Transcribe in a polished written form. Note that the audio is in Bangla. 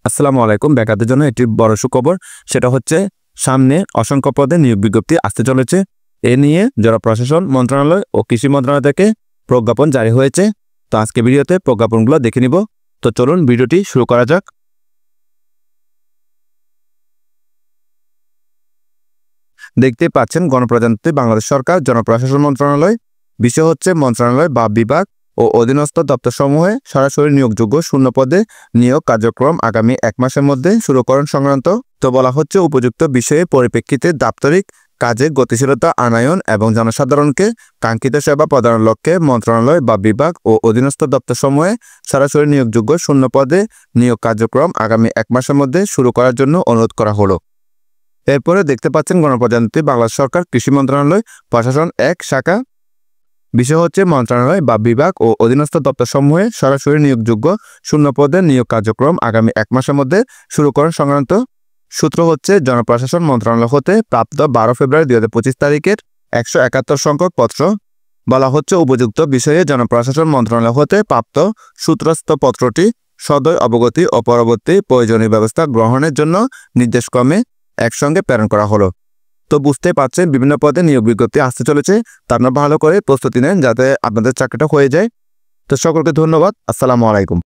আসসালামু আলাইকুম। বেকারদের জন্য একটি বড় সুখবর, সেটা হচ্ছে সামনে অসংখ্য পদে নিয়োগ বিজ্ঞপ্তি আসতে চলেছে। এ নিয়ে জনপ্রশাসন মন্ত্রণালয় ও কৃষি মন্ত্রণালয় থেকে প্রজ্ঞাপন জারি হয়েছে। তো আজকে ভিডিওতে প্রজ্ঞাপনগুলো দেখে নিব। তো চলুন ভিডিওটি শুরু করা যাক। দেখতে পাচ্ছেন গণপ্রজাতন্ত্রী বাংলাদেশ সরকার জনপ্রশাসন মন্ত্রণালয়। বিষয় হচ্ছে মন্ত্রণালয় বা বিভাগ ও অধীনস্থ দপ্তরসমূহে সরাসরি নিয়োগযোগ্য শূন্য পদে নিয়োগ কার্যক্রম আগামী 1 মাসের মধ্যে শুরুকরণ সংক্রান্ত। তো বলা হচ্ছে উপযুক্ত বিষয়ে পরিপ্রেক্ষিতে দাপ্তরিক কাজে গতিশীলতা আনয়ন এবং জনসাধারণকে কাঙ্ক্ষিত সেবা প্রদানের লক্ষ্যে মন্ত্রণালয় বা বিভাগ ও অধীনস্থ দপ্তরসমূহে সরাসরি নিয়োগযোগ্য শূন্য পদে নিয়োগ কার্যক্রম আগামী 1 মাসের মধ্যে শুরু করার জন্য অনুরোধ করা হলো। এরপরে দেখতে পাচ্ছেন গণপ্রজাতন্ত্রী বাংলাদেশ সরকার কৃষি মন্ত্রণালয় প্রশাসন 1 শাখা। বিষয় হচ্ছে মন্ত্রণালয় বা বিভাগ ও অধীনস্থ দপ্তরসমূহে সরাসরি নিয়োগযোগ্য শূন্য পদে নিয়োগ কার্যক্রম আগামী 1 মাসের মধ্যে শুরুকরণ সংক্রান্ত। সূত্র হচ্ছে জনপ্রশাসন মন্ত্রণালয় হতে প্রাপ্ত 12 ফেব্রুয়ারি 2025 তারিখের 171 সংখ্যক পত্র। বলা হচ্ছে উপযুক্ত বিষয়ে জনপ্রশাসন মন্ত্রণালয় হতে প্রাপ্ত সূত্রস্থ পত্রটি সদয় অবগতি ও পরবর্তী প্রয়োজনীয় ব্যবস্থা গ্রহণের জন্য নির্দেশক্রমে একসঙ্গে প্রেরণ করা হলো। তো বুঝতে পারছেন বিভিন্ন পদে নিয়োগ বিজ্ঞপ্তি আসতে চলেছে। তা আপনারা ভালো করে প্রস্তুতি নেন যাতে আপনাদের চাকরিটা হয়ে যায়। তো সকলকে ধন্যবাদ। আসসালামু আলাইকুম।